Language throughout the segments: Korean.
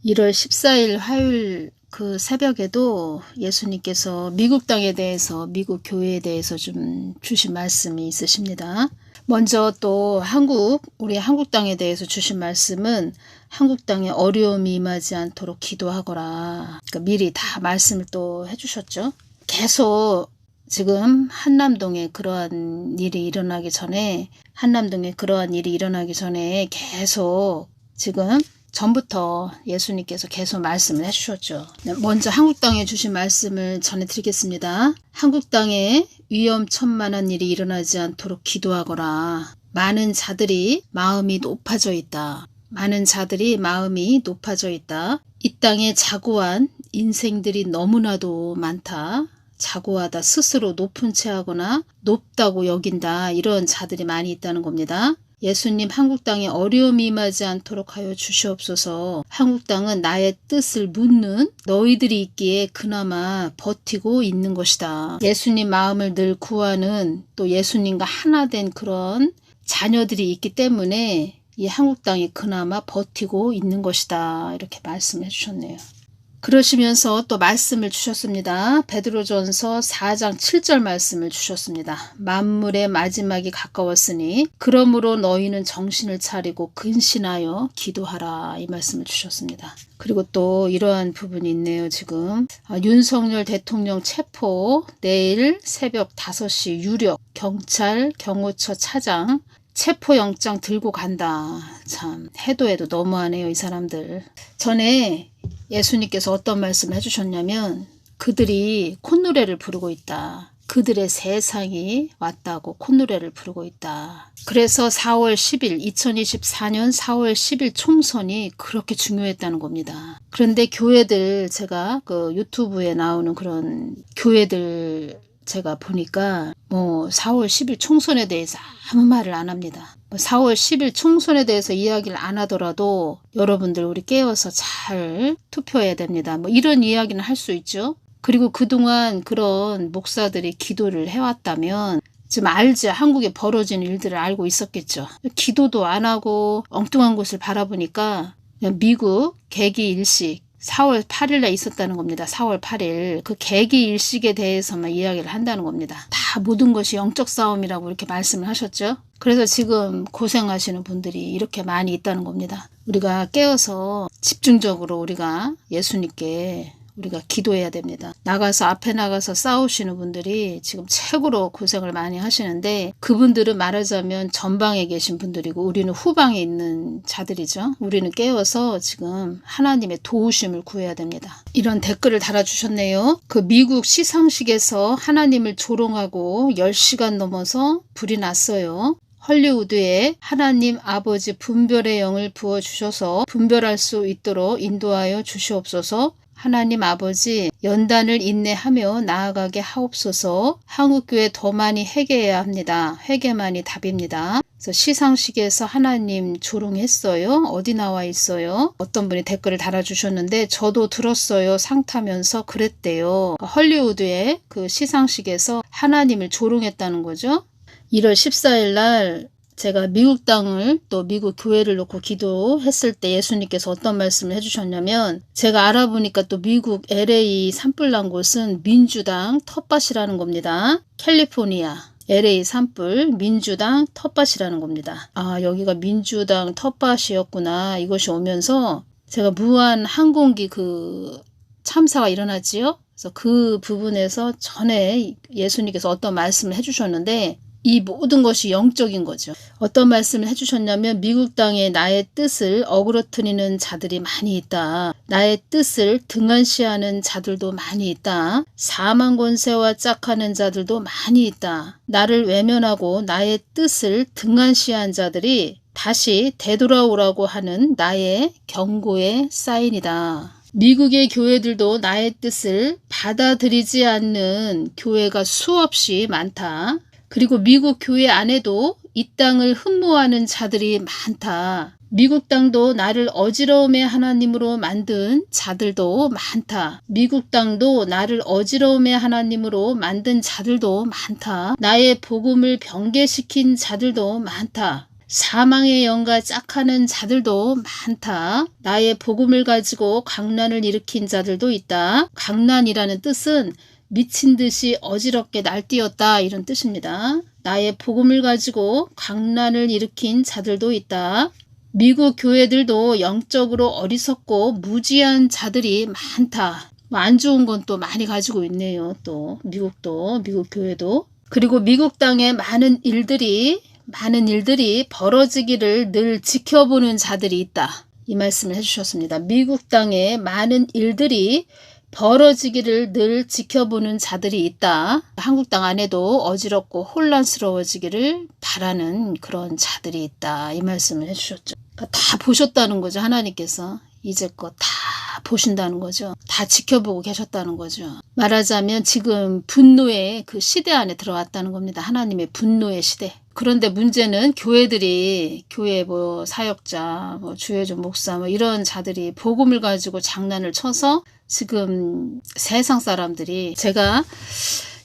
1월 14일 화요일 그 새벽에도 예수님께서 미국 땅에 대해서, 미국 교회에 대해서 좀 주신 말씀이 있으십니다. 먼저 또 우리 한국 땅에 대해서 주신 말씀은 한국 땅에 어려움이 임하지 않도록 기도하거라. 그러니까 미리 다 말씀을 또 해주셨죠. 계속 지금 한남동에 그러한 일이 일어나기 전에, 계속 지금 전부터 예수님께서 계속 말씀을 해주셨죠. 먼저 한국 땅에 주신 말씀을 전해드리겠습니다. 한국 땅에 위험천만한 일이 일어나지 않도록 기도하거라. 많은 자들이 마음이 높아져 있다. 이 땅에 자고한 인생들이 너무나도 많다. 자고하다, 스스로 높은 채 하거나 높다고 여긴다. 이런 자들이 많이 있다는 겁니다. 예수님, 한국 땅에 어려움이 임하지 않도록 하여 주시옵소서. 한국 땅은 나의 뜻을 묻는 너희들이 있기에 그나마 버티고 있는 것이다. 예수님 마음을 늘 구하는, 또 예수님과 하나 된 그런 자녀들이 있기 때문에 이 한국 땅이 그나마 버티고 있는 것이다. 이렇게 말씀해 주셨네요. 그러시면서 또 말씀을 주셨습니다. 베드로전서 4장 7절 말씀을 주셨습니다. 만물의 마지막이 가까웠으니 그러므로 너희는 정신을 차리고 근신하여 기도하라. 이 말씀을 주셨습니다. 그리고 또 이러한 부분이 있네요. 지금 윤석열 대통령 체포, 내일 새벽 5시 유력 경찰 경호처 차장 체포영장 들고 간다. 참 해도 너무하네요, 이 사람들. 전에 예수님께서 어떤 말씀을 해주셨냐면, 그들이 콧노래를 부르고 있다. 그들의 세상이 왔다고 콧노래를 부르고 있다. 그래서 2024년 4월 10일 총선이 그렇게 중요했다는 겁니다. 그런데 교회들, 제가 그 유튜브에 나오는 그런 교회들 제가 보니까 4월 10일 총선에 대해서 아무 말을 안 합니다. 4월 10일 총선에 대해서 이야기를 안 하더라도 여러분들 우리 깨워서 잘 투표해야 됩니다. 이런 이야기는 할 수 있죠. 그리고 그동안 그런 목사들이 기도를 해왔다면 지금 알죠. 한국에 벌어진 일들을 알고 있었겠죠. 기도도 안 하고 엉뚱한 곳을 바라보니까 그냥 미국 개기일식 4월 8일에 있었다는 겁니다. 4월 8일. 그 개기일식에 대해서만 이야기를 한다는 겁니다. 다 모든 것이 영적 싸움이라고 이렇게 말씀을 하셨죠. 그래서 지금 고생하시는 분들이 이렇게 많이 있다는 겁니다. 우리가 깨어서 집중적으로 우리가 예수님께 우리가 기도해야 됩니다. 앞에 나가서 싸우시는 분들이 지금 최고로 고생을 많이 하시는데, 그분들은 말하자면 전방에 계신 분들이고 우리는 후방에 있는 자들이죠. 우리는 깨어서 지금 하나님의 도우심을 구해야 됩니다. 이런 댓글을 달아주셨네요. 그 미국 시상식에서 하나님을 조롱하고 10시간 넘어서 불이 났어요. 헐리우드에 하나님 아버지 분별의 영을 부어주셔서 분별할 수 있도록 인도하여 주시옵소서. 하나님 아버지, 연단을 인내하며 나아가게 하옵소서. 한국교회 더 많이 회개해야 합니다. 회개만이 답입니다. 그래서 시상식에서 하나님 조롱했어요. 어디 나와 있어요? 어떤 분이 댓글을 달아주셨는데 저도 들었어요. 상 타면서 그랬대요. 헐리우드의 그 시상식에서 하나님을 조롱했다는 거죠. 1월 14일 날 제가 미국 땅을 또 미국 교회를 놓고 기도했을 때 예수님께서 어떤 말씀을 해주셨냐면, 제가 알아보니까 또 미국 LA 산불 난 곳은 민주당 텃밭이라는 겁니다. 캘리포니아 LA 산불 민주당 텃밭이라는 겁니다. 여기가 민주당 텃밭이었구나. 이것이 오면서 제가 무한 항공기 그 참사가 일어났지요. 그래서 그 부분에서 전에 예수님께서 어떤 말씀을 해주셨는데, 이 모든 것이 영적인 거죠. 어떤 말씀을 해주셨냐면, 미국 땅에 나의 뜻을 어그러뜨리는 자들이 많이 있다. 나의 뜻을 등한시하는 자들도 많이 있다. 사망 권세와 짝하는 자들도 많이 있다. 나를 외면하고 나의 뜻을 등한시한 자들이 다시 되돌아오라고 하는 나의 경고의 사인이다. 미국의 교회들도 나의 뜻을 받아들이지 않는 교회가 수없이 많다. 그리고 미국 교회 안에도 이 땅을 흠모하는 자들이 많다. 미국 땅도 나를 어지러움의 하나님으로 만든 자들도 많다. 미국 땅도 나를 어지러움의 하나님으로 만든 자들도 많다. 나의 복음을 변개시킨 자들도 많다. 사망의 영과 짝하는 자들도 많다. 나의 복음을 가지고 강난을 일으킨 자들도 있다. 강난이라는 뜻은 미친 듯이 어지럽게 날뛰었다 이런 뜻입니다. 나의 복음을 가지고 강난을 일으킨 자들도 있다. 미국 교회들도 영적으로 어리석고 무지한 자들이 많다. 안 좋은 건 또 많이 가지고 있네요. 또 미국 교회도. 그리고 미국 땅에 많은 일들이 벌어지기를 늘 지켜보는 자들이 있다. 이 말씀을 해주셨습니다. 미국 땅에 많은 일들이 벌어지기를 늘 지켜보는 자들이 있다. 한국 땅 안에도 어지럽고 혼란스러워지기를 바라는 그런 자들이 있다. 이 말씀을 해주셨죠. 그러니까 다 보셨다는 거죠. 하나님께서 이제껏 다 보신다는 거죠. 다 지켜보고 계셨다는 거죠. 말하자면 지금 분노의 그 시대 안에 들어왔다는 겁니다. 하나님의 분노의 시대. 그런데 문제는 교회들이 교회 사역자, 주의종 목사 이런 자들이 복음을 가지고 장난을 쳐서 지금 세상 사람들이 제가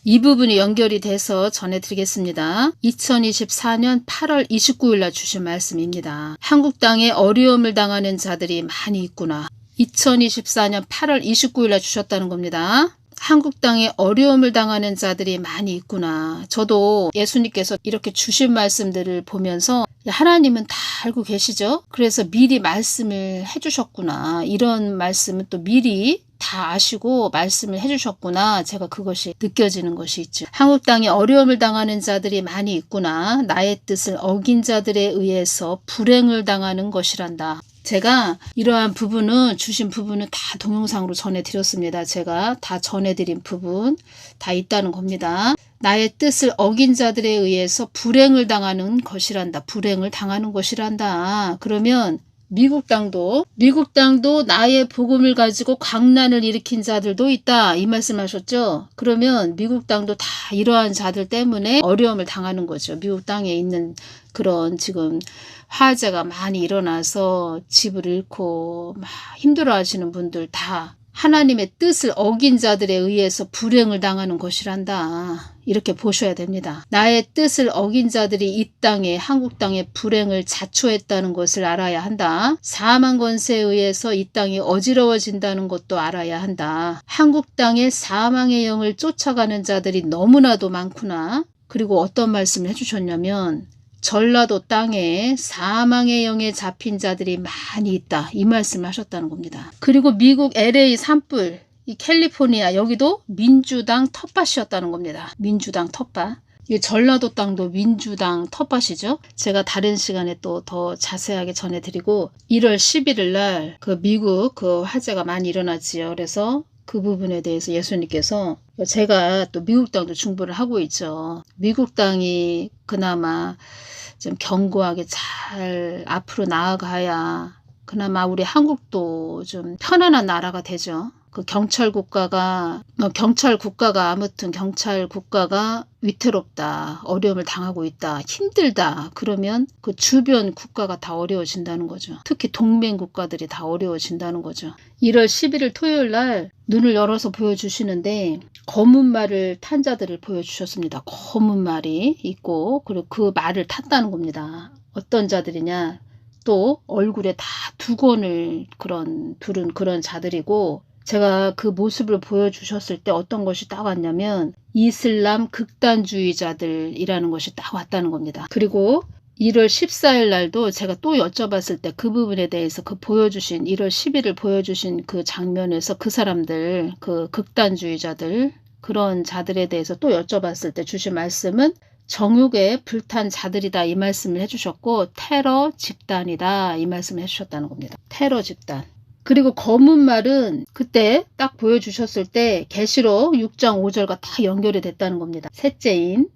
이 부분이 연결이 돼서 전해드리겠습니다. 2024년 8월 29일 날 주신 말씀입니다. 한국 땅에 어려움을 당하는 자들이 많이 있구나. 2024년 8월 29일 날 주셨다는 겁니다. 한국 땅에 어려움을 당하는 자들이 많이 있구나. 저도 예수님께서 이렇게 주신 말씀들을 보면서 하나님은 다 알고 계시죠? 그래서 미리 말씀을 해주셨구나. 이런 말씀은 또 미리 다 아시고 말씀을 해주셨구나. 제가 그것이 느껴지는 것이 있죠. 한국 땅에 어려움을 당하는 자들이 많이 있구나. 나의 뜻을 어긴 자들에 의해서 불행을 당하는 것이란다. 제가 이러한 부분은 주신 부분은 다 동영상으로 전해드렸습니다. 제가 다 전해드린 부분 다 있다는 겁니다. 나의 뜻을 어긴 자들에 의해서 불행을 당하는 것이란다. 불행을 당하는 것이란다. 그러면 미국 땅도 나의 복음을 가지고 강난을 일으킨 자들도 있다. 이 말씀하셨죠. 그러면 미국 땅도 다 이러한 자들 때문에 어려움을 당하는 거죠. 미국 땅에 있는 그런 지금 화재가 많이 일어나서 집을 잃고 막 힘들어하시는 분들 다 하나님의 뜻을 어긴 자들에 의해서 불행을 당하는 것이란다. 이렇게 보셔야 됩니다. 나의 뜻을 어긴 자들이 이 땅에 한국 땅에 불행을 자초했다는 것을 알아야 한다. 사망 권세에 의해서 이 땅이 어지러워진다는 것도 알아야 한다. 한국 땅에 사망의 영을 쫓아가는 자들이 너무나도 많구나. 그리고 어떤 말씀을 해주셨냐면 전라도 땅에 사망의 영에 잡힌 자들이 많이 있다. 이 말씀을 하셨다는 겁니다. 그리고 미국 LA 산불, 이 캘리포니아 여기도 민주당 텃밭이었다는 겁니다. 민주당 텃밭. 이 전라도 땅도 민주당 텃밭이죠. 제가 다른 시간에 또 더 자세하게 전해드리고 1월 11일 날 그 미국 그 화재가 많이 일어났지요. 그래서 그 부분에 대해서 예수님께서 제가 또 미국 땅도 중보를 하고 있죠. 미국 땅이 그나마 좀 견고하게 잘 앞으로 나아가야 그나마 우리 한국도 좀 편안한 나라가 되죠. 그 경찰 국가가 아무튼 경찰 국가가 위태롭다, 어려움을 당하고 있다, 힘들다 그러면 그 주변 국가가 다 어려워진다는 거죠. 특히 동맹 국가들이 다 어려워진다는 거죠. 1월 11일 토요일 날 눈을 열어서 보여주시는데 검은 말을 탄 자들을 보여주셨습니다. 검은 말이 있고 그리고 그 말을 탔다는 겁니다. 어떤 자들이냐, 또 얼굴에 다 두건을 두른 그런 자들이고, 제가 그 모습을 보여주셨을 때 어떤 것이 딱 왔냐면 이슬람 극단주의자들이라는 것이 딱 왔다는 겁니다. 그리고 1월 14일 날도 제가 또 여쭤봤을 때 그 부분에 대해서 그 보여주신 1월 10일을 보여주신 그 장면에서 그 사람들, 그 극단주의자들, 그런 자들에 대해서 또 여쭤봤을 때 주신 말씀은 정욕에 불탄 자들이다 이 말씀을 해주셨고 테러 집단이다 이 말씀을 해주셨다는 겁니다. 테러 집단. 그리고 검은 말은 그때 딱 보여주셨을 때 계시록 6장 5절과 딱 연결이 됐다는 겁니다. 셋째인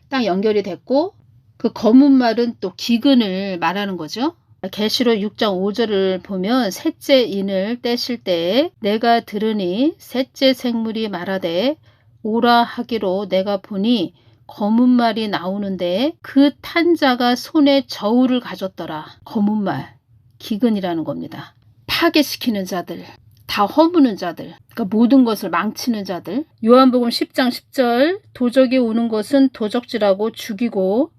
딱 연결이 됐고 그 검은 말은 또 기근을 말하는 거죠. 계시록 6장 5절을 보면 셋째 인을 떼실 때에 내가 들으니 셋째 생물이 말하되 오라 하기로 내가 보니 검은 말이 나오는데 그 탄 자가 손에 저울을 가졌더라. 검은 말, 기근이라는 겁니다. 파괴시키는 자들, 다 허무는 자들, 그러니까 모든 것을 망치는 자들. 요한복음 10장 10절 도적이 오는 것은 도적질하고 죽이고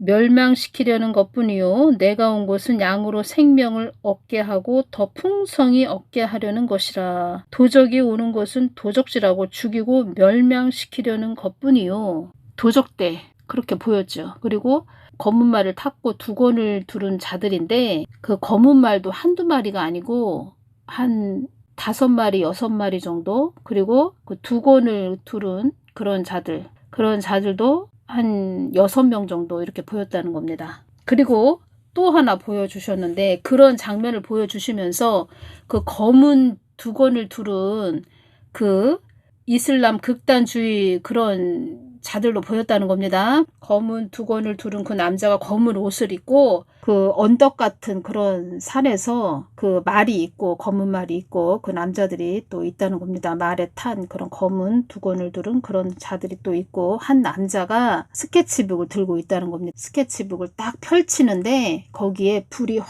멸망시키려는 것뿐이요 내가 온 것은 양으로 생명을 얻게 하고 더 풍성히 얻게 하려는 것이라. 도적이 오는 것은 도적질하고 죽이고 멸망시키려는 것뿐이요. 도적대 그렇게 보였죠. 그리고 검은 말을 탔고 두건을 두른 자들인데 그 검은 말도 한두 마리가 아니고 한 5마리, 6마리 정도, 그리고 그 두건을 두른 그런 자들도 한 6명 정도 이렇게 보였다는 겁니다. 그리고 또 하나 보여주셨는데 그런 장면을 보여주시면서 그 검은 두건을 두른 그 이슬람 극단주의 그런 자들로 보였다는 겁니다. 검은 두건을 두른 그 남자가 검은 옷을 입고 그 언덕 같은 그런 산에서 그 말이 있고 검은 말이 있고 그 남자들이 또 있다는 겁니다. 말에 탄 그런 검은 두건을 두른 그런 자들이 또 있고 한 남자가 스케치북을 들고 있다는 겁니다. 스케치북을 딱 펼치는데 거기에 불이 확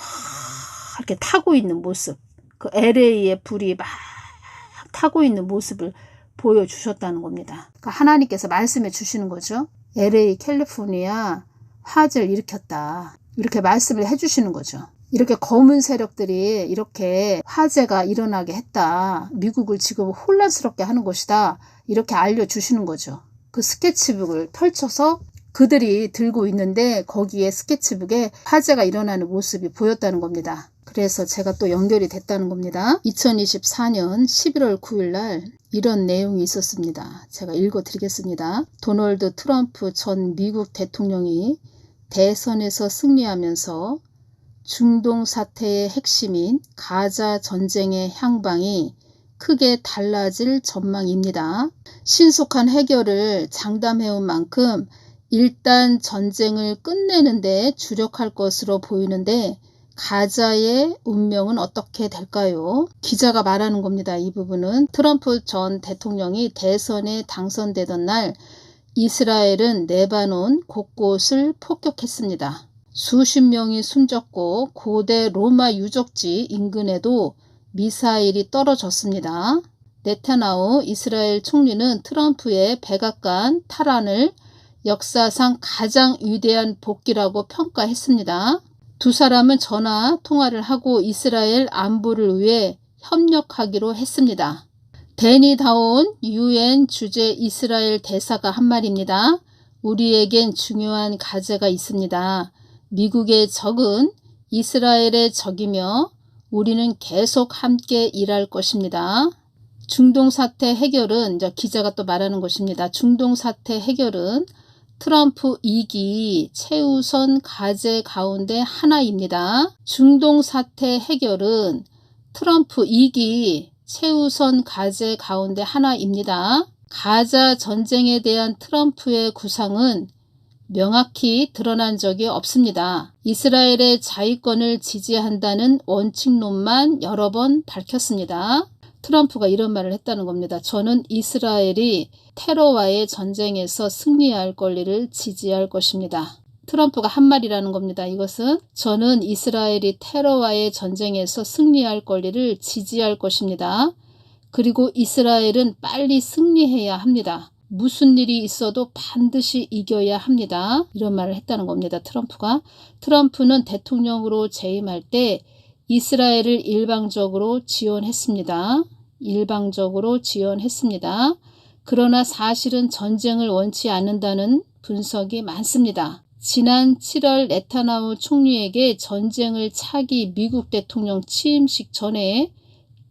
이렇게 타고 있는 모습, 그 LA의 불이 막 타고 있는 모습을 보여주셨다는 겁니다. 그러니까 하나님께서 말씀해 주시는 거죠. LA 캘리포니아 화재를 일으켰다. 이렇게 말씀을 해주시는 거죠. 이렇게 검은 세력들이 이렇게 화재가 일어나게 했다. 미국을 지금 혼란스럽게 하는 것이다. 이렇게 알려주시는 거죠. 그 스케치북을 펼쳐서 그들이 들고 있는데 거기에 스케치북에 화재가 일어나는 모습이 보였다는 겁니다. 그래서 제가 또 연결이 됐다는 겁니다. 2024년 11월 9일 날 이런 내용이 있었습니다. 제가 읽어드리겠습니다. 도널드 트럼프 전 미국 대통령이 대선에서 승리하면서 중동 사태의 핵심인 가자 전쟁의 향방이 크게 달라질 전망입니다. 신속한 해결을 장담해온 만큼 일단 전쟁을 끝내는 데 주력할 것으로 보이는데 가자의 운명은 어떻게 될까요? 기자가 말하는 겁니다. 이 부분은 트럼프 전 대통령이 대선에 당선되던 날 이스라엘은 레바논 곳곳을 폭격했습니다. 수십 명이 숨졌고 고대 로마 유적지 인근에도 미사일이 떨어졌습니다. 네타냐후 이스라엘 총리는 트럼프의 백악관 탈환을 역사상 가장 위대한 복귀라고 평가했습니다. 두 사람은 전화 통화를 하고 이스라엘 안보를 위해 협력하기로 했습니다. 데니 다운 UN 주재 이스라엘 대사가 한 말입니다. 우리에겐 중요한 과제가 있습니다. 미국의 적은 이스라엘의 적이며 우리는 계속 함께 일할 것입니다. 중동 사태 해결은 기자가 또 말하는 것입니다. 중동 사태 해결은 트럼프 2기 최우선 과제 가운데 하나입니다. 중동 사태 해결은 트럼프 2기 최우선 과제 가운데 하나입니다. 가자 전쟁에 대한 트럼프의 구상은 명확히 드러난 적이 없습니다. 이스라엘의 자위권을 지지한다는 원칙론만 여러 번 밝혔습니다. 트럼프가 이런 말을 했다는 겁니다. 저는 이스라엘이 테러와의 전쟁에서 승리할 권리를 지지할 것입니다. 트럼프가 한 말이라는 겁니다. 이것은 저는 이스라엘이 테러와의 전쟁에서 승리할 권리를 지지할 것입니다. 그리고 이스라엘은 빨리 승리해야 합니다. 무슨 일이 있어도 반드시 이겨야 합니다. 이런 말을 했다는 겁니다. 트럼프는 대통령으로 재임할 때 이스라엘을 일방적으로 지원했습니다. 그러나 사실은 전쟁을 원치 않는다는 분석이 많습니다. 지난 7월 네타냐후 총리에게 전쟁을 차기 미국 대통령 취임식 전에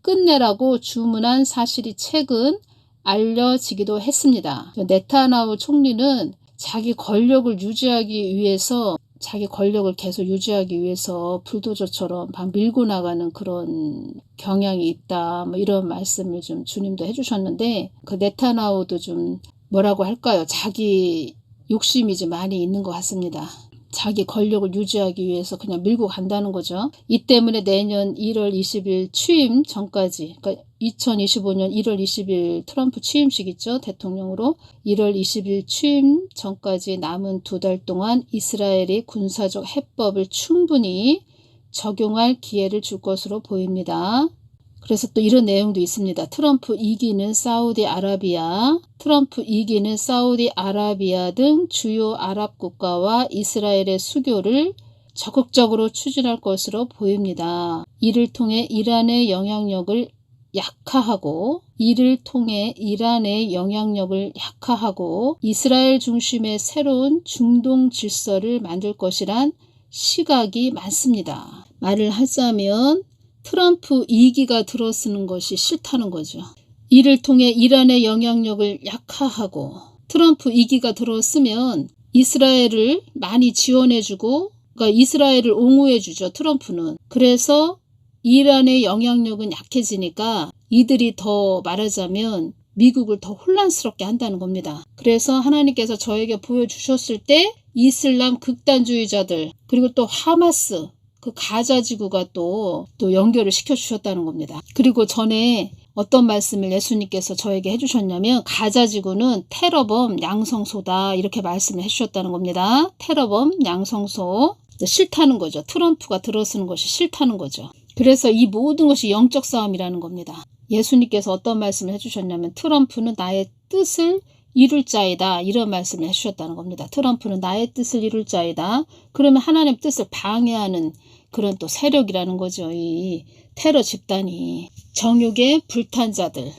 끝내라고 주문한 사실이 최근 알려지기도 했습니다. 네타냐후 총리는 자기 권력을 계속 유지하기 위해서 불도저처럼 막 밀고 나가는 그런 경향이 있다. 이런 말씀을 좀 주님도 해주셨는데 그 네타냐후도 좀 뭐라고 할까요? 자기 욕심이 좀 많이 있는 것 같습니다. 자기 권력을 유지하기 위해서 그냥 밀고 간다는 거죠. 이 때문에 내년 1월 20일 취임 전까지, 그러니까 2025년 1월 20일 트럼프 취임식 있죠. 대통령으로 1월 20일 취임 전까지 남은 2달 동안 이스라엘이 군사적 해법을 충분히 적용할 기회를 줄 것으로 보입니다. 그래서 또 이런 내용도 있습니다. 트럼프 2기는 사우디아라비아, 트럼프 2기는 사우디아라비아 등 주요 아랍 국가와 이스라엘의 수교를 적극적으로 추진할 것으로 보입니다. 이를 통해 이란의 영향력을 약화하고 이스라엘 중심의 새로운 중동 질서를 만들 것이란 시각이 많습니다. 말을 하자면 트럼프 2기가 들어서는 것이 싫다는 거죠. 이를 통해 이란의 영향력을 약화하고 트럼프 2기가 들어서면 이스라엘을 많이 지원해주고 그러니까 이스라엘을 옹호해주죠. 트럼프는. 그래서 이란의 영향력은 약해지니까 이들이 더 말하자면 미국을 더 혼란스럽게 한다는 겁니다. 그래서 하나님께서 저에게 보여주셨을 때 이슬람 극단주의자들 그리고 또 하마스 그 가자 지구가 또 연결을 시켜주셨다는 겁니다. 그리고 전에 어떤 말씀을 예수님께서 저에게 해주셨냐면 가자 지구는 테러범 양성소다 이렇게 말씀을 해주셨다는 겁니다. 테러범 양성소 싫다는 거죠. 트럼프가 들어서는 것이 싫다는 거죠. 그래서 이 모든 것이 영적 싸움이라는 겁니다. 예수님께서 어떤 말씀을 해주셨냐면 트럼프는 나의 뜻을 이룰 자이다 이런 말씀을 해주셨다는 겁니다. 트럼프는 나의 뜻을 이룰 자이다. 그러면 하나님 뜻을 방해하는 그런 또 세력이라는 거죠. 이 테러 집단이 정욕에 불탄 자들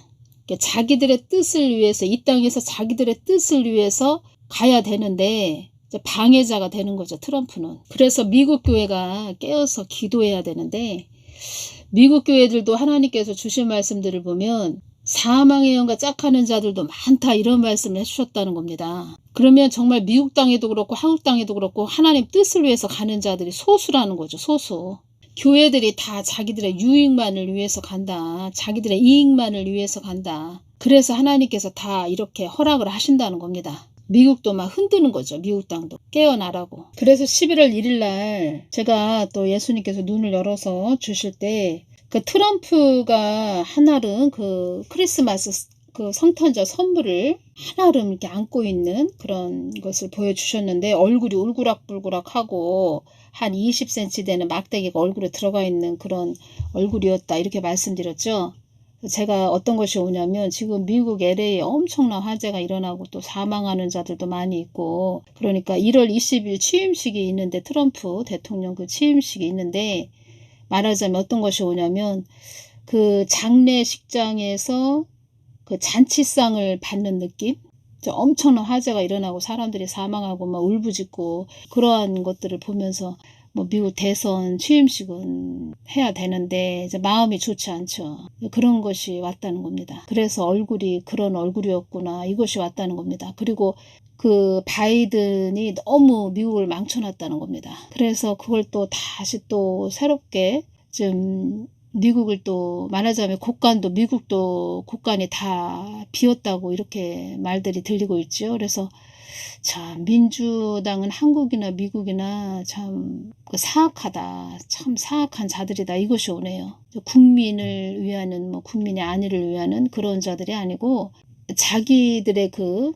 자기들의 뜻을 위해서 이 땅에서 자기들의 뜻을 위해서 가야 되는데 방해자가 되는 거죠. 트럼프는. 그래서 미국 교회가 깨어서 기도해야 되는데 미국 교회들도 하나님께서 주신 말씀들을 보면 사망의 영과 짝하는 자들도 많다 이런 말씀을 해주셨다는 겁니다. 그러면 정말 미국 땅에도 그렇고 한국 땅에도 그렇고 하나님 뜻을 위해서 가는 자들이 소수라는 거죠. 소수. 교회들이 다 자기들의 유익만을 위해서 간다. 자기들의 이익만을 위해서 간다. 그래서 하나님께서 다 이렇게 허락을 하신다는 겁니다. 미국도 막 흔드는 거죠. 미국 땅도 깨어나라고. 그래서 11월 1일 날 제가 또 예수님께서 눈을 열어서 주실 때 그 트럼프가 한아름 그 크리스마스 그 성탄절 선물을 한아름 이렇게 안고 있는 그런 것을 보여주셨는데 얼굴이 울그락불그락하고 한 20cm 되는 막대기가 얼굴에 들어가 있는 그런 얼굴이었다 이렇게 말씀드렸죠. 제가 어떤 것이 오냐면 지금 미국 LA에 엄청난 화재가 일어나고 또 사망하는 자들도 많이 있고 그러니까 1월 20일 취임식이 있는데 트럼프 대통령 그 취임식이 있는데 말하자면 어떤 것이 오냐면 그 장례식장에서 그 잔치상을 받는 느낌? 엄청난 화재가 일어나고 사람들이 사망하고 막 울부짖고 그러한 것들을 보면서 뭐 미국 대선 취임식은 해야 되는데 이제 마음이 좋지 않죠. 그런 것이 왔다는 겁니다. 그래서 얼굴이 그런 얼굴이었구나 이것이 왔다는 겁니다. 그리고 그 바이든이 너무 미국을 망쳐놨다는 겁니다. 그래서 그걸 또 다시 또 새롭게 좀 미국을 또 말하자면 국간도 미국도 국간이 다 비었다고 이렇게 말들이 들리고 있죠. 그래서 참 민주당은 한국이나 미국이나 참 사악하다. 참 사악한 자들이다. 이것이 오네요. 국민을 위하는 뭐 국민의 안위를 위하는 그런 자들이 아니고 자기들의 그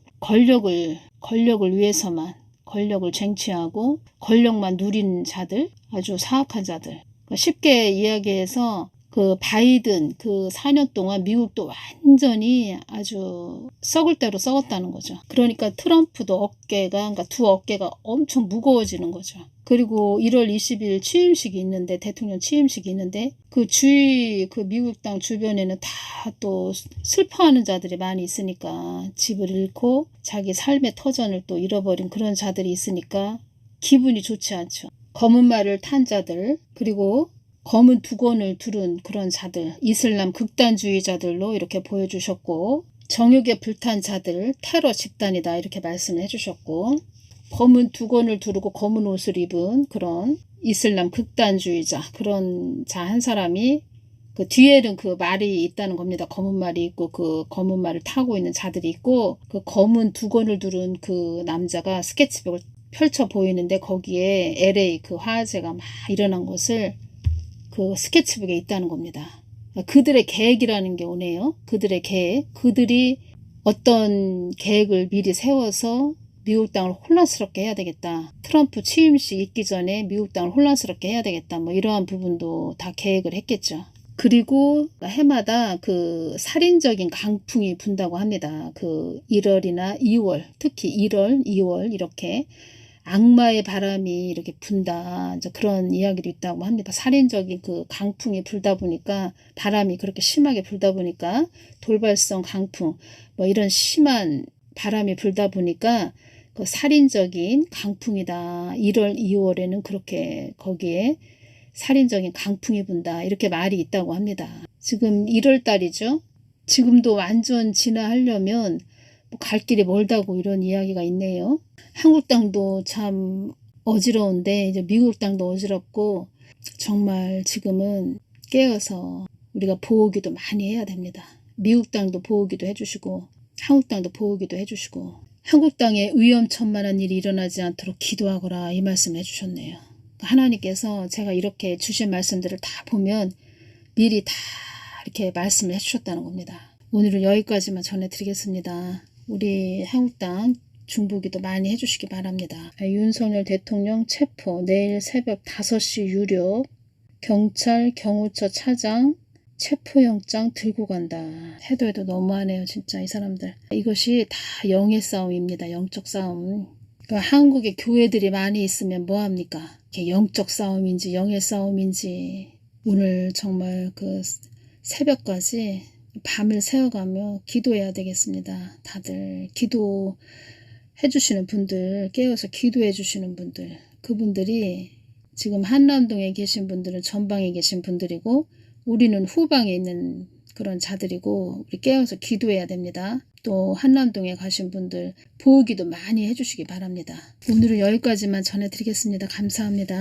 권력을 위해서만 권력을 쟁취하고 권력만 누린 자들 아주 사악한 자들 쉽게 이야기해서 그 바이든 그 4년 동안 미국도 완전히 아주 썩을 대로 썩었다는 거죠. 그러니까 트럼프도 그러니까 두 어깨가 엄청 무거워지는 거죠. 그리고 1월 20일 취임식이 있는데 대통령 취임식이 있는데 그 미국 땅 주변에는 다 또 슬퍼하는 자들이 많이 있으니까 집을 잃고 자기 삶의 터전을 또 잃어버린 그런 자들이 있으니까 기분이 좋지 않죠. 검은 말을 탄 자들 그리고 검은 두건을 두른 그런 자들 이슬람 극단주의자들로 이렇게 보여주셨고 정욕에 불탄 자들 테러 집단이다 이렇게 말씀을 해주셨고 검은 두건을 두르고 검은 옷을 입은 그런 이슬람 극단주의자 그런 자 한 사람이 그 뒤에는 그 말이 있다는 겁니다. 검은 말이 있고 그 검은 말을 타고 있는 자들이 있고 그 검은 두건을 두른 그 남자가 스케치북을 펼쳐 보이는데 거기에 LA 그 화재가 막 일어난 것을 그 스케치북에 있다는 겁니다. 그들의 계획이라는 게 오네요. 그들의 계획. 그들이 어떤 계획을 미리 세워서 미국 땅을 혼란스럽게 해야 되겠다. 트럼프 취임식 있기 전에 미국 땅을 혼란스럽게 해야 되겠다. 뭐 이러한 부분도 다 계획을 했겠죠. 그리고 해마다 그 살인적인 강풍이 분다고 합니다. 그 1월이나 2월, 특히 1월, 2월 이렇게 악마의 바람이 이렇게 분다. 이제 그런 이야기도 있다고 합니다. 살인적인 그 강풍이 불다 보니까 바람이 그렇게 심하게 불다 보니까 돌발성 강풍 뭐 이런 심한 바람이 불다 보니까 그 살인적인 강풍이다. 1월, 2월에는 그렇게 거기에 살인적인 강풍이 분다. 이렇게 말이 있다고 합니다. 지금 1월 달이죠. 지금도 완전 진화하려면 갈 길이 멀다고 이런 이야기가 있네요. 한국 땅도 참 어지러운데 이제 미국 땅도 어지럽고 정말 지금은 깨어서 우리가 보호기도 많이 해야 됩니다. 미국 땅도 보호기도 해주시고 한국 땅도 보호기도 해주시고 한국 땅에 위험천만한 일이 일어나지 않도록 기도하거라 이 말씀 해주셨네요. 하나님께서 제가 이렇게 주신 말씀들을 다 보면 미리 다 이렇게 말씀을 해주셨다는 겁니다. 오늘은 여기까지만 전해드리겠습니다. 우리 한국 땅 중보기도 많이 해주시기 바랍니다. 윤석열 대통령 체포 내일 새벽 5시 유료 경찰 경호처 차장 체포영장 들고 간다. 해도 너무하네요. 진짜 이 사람들. 이것이 다 영의 싸움입니다. 영적 싸움. 그러니까 한국에 교회들이 많이 있으면 뭐합니까? 영적 싸움인지 영의 싸움인지 오늘 정말 그 새벽까지 밤을 새워가며 기도해야 되겠습니다. 다들 기도해 주시는 분들, 깨어서 기도해 주시는 분들, 그분들이 지금 한남동에 계신 분들은 전방에 계신 분들이고 우리는 후방에 있는 그런 자들이고 우리 깨어서 기도해야 됩니다. 또 한남동에 가신 분들 보호기도 많이 해주시기 바랍니다. 오늘은 여기까지만 전해드리겠습니다. 감사합니다.